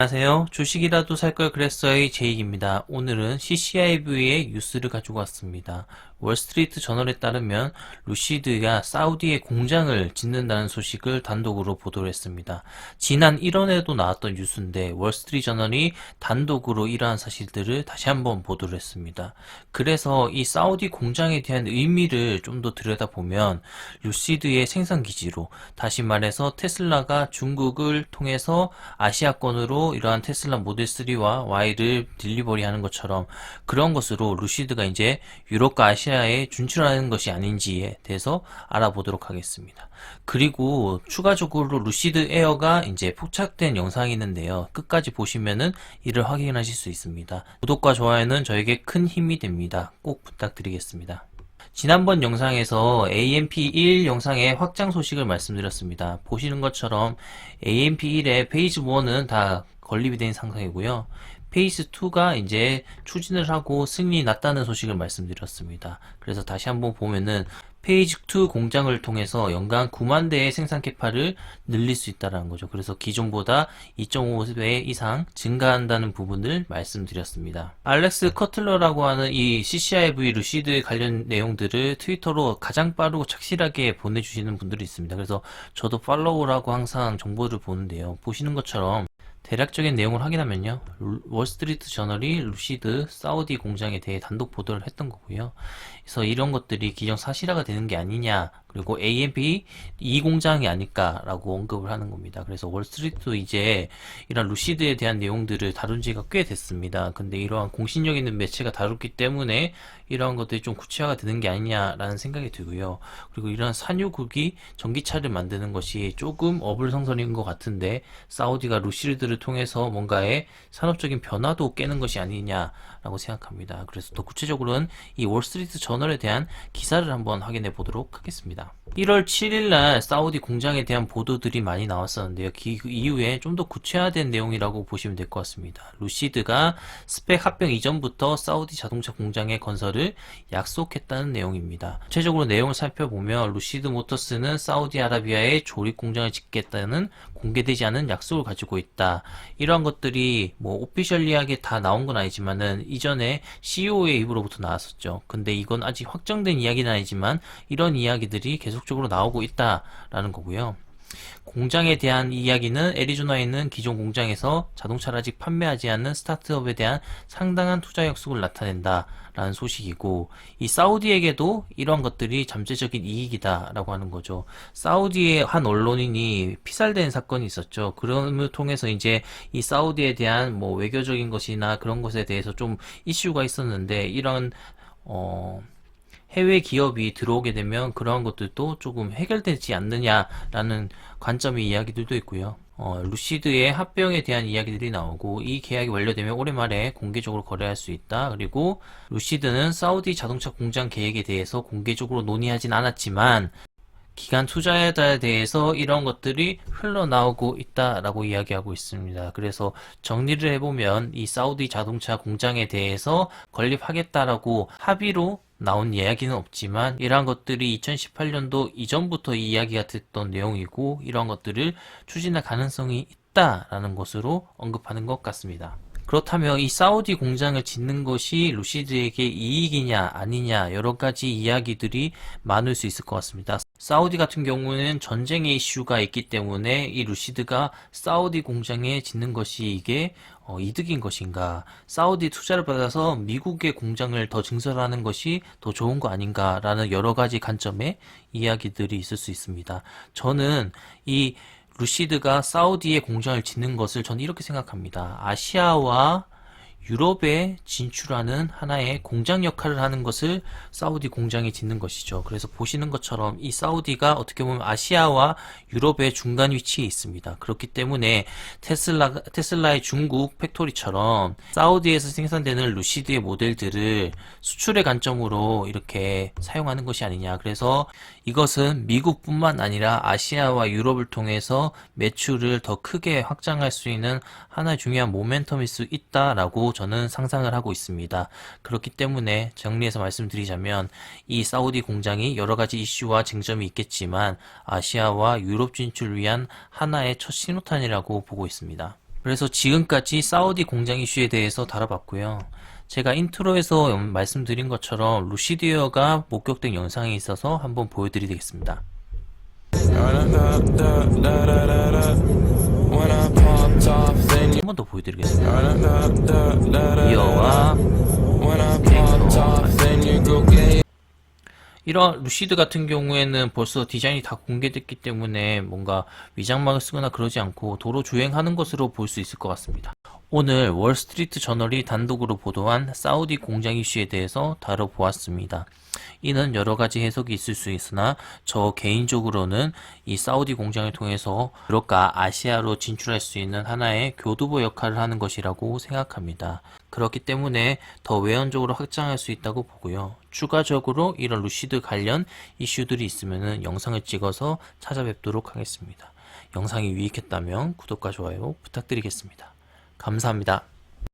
안녕하세요. 주식이라도 살 걸 그랬어의 제익입니다. 오늘은 CCIV의 뉴스를 가지고 왔습니다. 월스트리트 저널에 따르면 루시드가 사우디에 공장을 짓는다는 소식을 단독으로 보도를 했습니다. 지난 1월에도 나왔던 뉴스인데 월스트리트 저널이 단독으로 이러한 사실들을 다시 한번 보도를 했습니다. 그래서 이 사우디 공장에 대한 의미를 좀 더 들여다보면 루시드의 생산기지로, 다시 말해서 테슬라가 중국을 통해서 아시아권으로 이러한 테슬라 모델 3와 Y를 딜리버리 하는 것처럼 그런 것으로 루시드가 이제 유럽과 아시아에 진출하는 것이 아닌지에 대해서 알아보도록 하겠습니다. 그리고 추가적으로 루시드 에어가 이제 포착된 영상이 있는데요. 끝까지 보시면은 이를 확인하실 수 있습니다. 구독과 좋아요는 저에게 큰 힘이 됩니다. 꼭 부탁드리겠습니다. 지난번 영상에서 AMP1 영상의 확장 소식을 말씀드렸습니다. 보시는 것처럼 AMP1의 페이지 1은 다 건립이 된 상황이고요. 페이스 2가 이제 추진을 하고 승인이 났다는 소식을 말씀드렸습니다. 그래서 다시 한번 보면은 페이지 2 공장을 통해서 연간 9만 대의 생산 캐파를 늘릴 수 있다는 거죠. 그래서 기존보다 2.5배 이상 증가한다는 부분을 말씀드렸습니다. 알렉스 커틀러라고 하는 이 CCIV 루시드 관련 내용들을 트위터로 가장 빠르고 착실하게 보내주시는 분들이 있습니다. 그래서 저도 팔로우라고 항상 정보를 보는데요. 보시는 것처럼 대략적인 내용을 확인하면요. 월스트리트 저널이 루시드 사우디 공장에 대해 단독 보도를 했던 거고요. 그래서 이런 것들이 기정사실화가 되는 게 아니냐, 그리고 AMP 이 공장이 아닐까라고 언급을 하는 겁니다. 그래서 월스트리트도 이제 이런 루시드에 대한 내용들을 다룬 지가 꽤 됐습니다. 근데 이러한 공신력 있는 매체가 다뤘기 때문에 이러한 것들이 좀 구체화가 되는 게 아니냐라는 생각이 들고요. 그리고 이런 산유국이 전기차를 만드는 것이 조금 어불성설인 것 같은데 사우디가 루시드를 통해서 뭔가의 산업적인 변화도 깨는 것이 아니냐라고 생각합니다. 그래서 더 구체적으로는 이 월스트리트 저널에 대한 기사를 한번 확인해 보도록 하겠습니다. 1월 7일날 사우디 공장에 대한 보도들이 많이 나왔었는데요. 그 이후에 좀 더 구체화된 내용이라고 보시면 될 것 같습니다. 루시드가 스펙 합병 이전부터 사우디 자동차 공장의 건설을 약속했다는 내용입니다. 구체적으로 내용을 살펴보면 루시드 모터스는 사우디아라비아에 조립 공장을 짓겠다는 공개되지 않은 약속을 가지고 있다. 이러한 것들이 뭐 오피셜리하게 다 나온 건 아니지만은 이전에 CEO의 입으로부터 나왔었죠. 근데 이건 아직 확정된 이야기는 아니지만 이런 이야기들이 계속적으로 나오고 있다라는 거고요. 공장에 대한 이야기는 애리조나에 있는 기존 공장에서 자동차를 아직 판매하지 않는 스타트업에 대한 상당한 투자 약속을 나타낸다 라는 소식이고, 이 사우디에게도 이러한 것들이 잠재적인 이익이다 라고 하는 거죠. 사우디의 한 언론인이 피살된 사건이 있었죠. 그럼을 통해서 이제 이 사우디에 대한 뭐 외교적인 것이나 그런 것에 대해서 좀 이슈가 있었는데, 이런 해외 기업이 들어오게 되면 그러한 것들도 조금 해결되지 않느냐라는 관점의 이야기들도 있고요. 루시드의 합병에 대한 이야기들이 나오고, 이 계약이 완료되면 올해 말에 공개적으로 거래할 수 있다. 그리고 루시드는 사우디 자동차 공장 계획에 대해서 공개적으로 논의하진 않았지만 기간 투자자에 대해서 이런 것들이 흘러나오고 있다라고 이야기하고 있습니다. 그래서 정리를 해보면 이 사우디 자동차 공장에 대해서 건립하겠다라고 합의로 나온 이야기는 없지만 이러한 것들이 2018년도 이전부터 이 이야기가 됐던 내용이고, 이러한 것들을 추진할 가능성이 있다라는 것으로 언급하는 것 같습니다. 그렇다면 이 사우디 공장을 짓는 것이 루시드에게 이익이냐 아니냐 여러 가지 이야기들이 많을 수 있을 것 같습니다. 사우디 같은 경우는 전쟁의 이슈가 있기 때문에 이 루시드가 사우디 공장에 짓는 것이 이게 이득인 것인가, 사우디 투자를 받아서 미국의 공장을 더 증설하는 것이 더 좋은 거 아닌가라는 여러 가지 관점의 이야기들이 있을 수 있습니다. 저는 이 루시드가 사우디에 공장을 짓는 것을 저는 이렇게 생각합니다. 아시아와 유럽에 진출하는 하나의 공장 역할을 하는 것을 사우디 공장이 짓는 것이죠. 그래서 보시는 것처럼 이 사우디가 어떻게 보면 아시아와 유럽의 중간 위치에 있습니다. 그렇기 때문에 테슬라의 중국 팩토리처럼 사우디에서 생산되는 루시드의 모델들을 수출의 관점으로 이렇게 사용하는 것이 아니냐. 그래서 이것은 미국뿐만 아니라 아시아와 유럽을 통해서 매출을 더 크게 확장할 수 있는 하나의 중요한 모멘텀일 수 있다라고 저는 상상을 하고 있습니다. 그렇기 때문에 정리해서 말씀드리자면 이 사우디 공장이 여러 가지 이슈와 쟁점이 있겠지만 아시아와 유럽 진출을 위한 하나의 첫 신호탄이라고 보고 있습니다. 그래서 지금까지 사우디 공장 이슈에 대해서 다뤄봤고요. 제가 인트로에서 말씀드린 것처럼 루시드웨어가 목격된 영상이 있어서 한번 보여드리겠습니다. 한 번 더 보여드리겠습니다. 이어와 이런 루시드 같은 경우에는 벌써 디자인이 다 공개됐기 때문에 뭔가 위장막을 쓰거나 그러지 않고 도로 주행하는 것으로 볼 수 있을 것 같습니다. 오늘 월스트리트 저널이 단독으로 보도한 사우디 공장 이슈에 대해서 다뤄보았습니다. 이는 여러 가지 해석이 있을 수 있으나 저 개인적으로는 이 사우디 공장을 통해서 유럽과 아시아로 진출할 수 있는 하나의 교두보 역할을 하는 것이라고 생각합니다. 그렇기 때문에 더 외연적으로 확장할 수 있다고 보고요. 추가적으로 이런 루시드 관련 이슈들이 있으면 영상을 찍어서 찾아뵙도록 하겠습니다. 영상이 유익했다면 구독과 좋아요 부탁드리겠습니다. 감사합니다.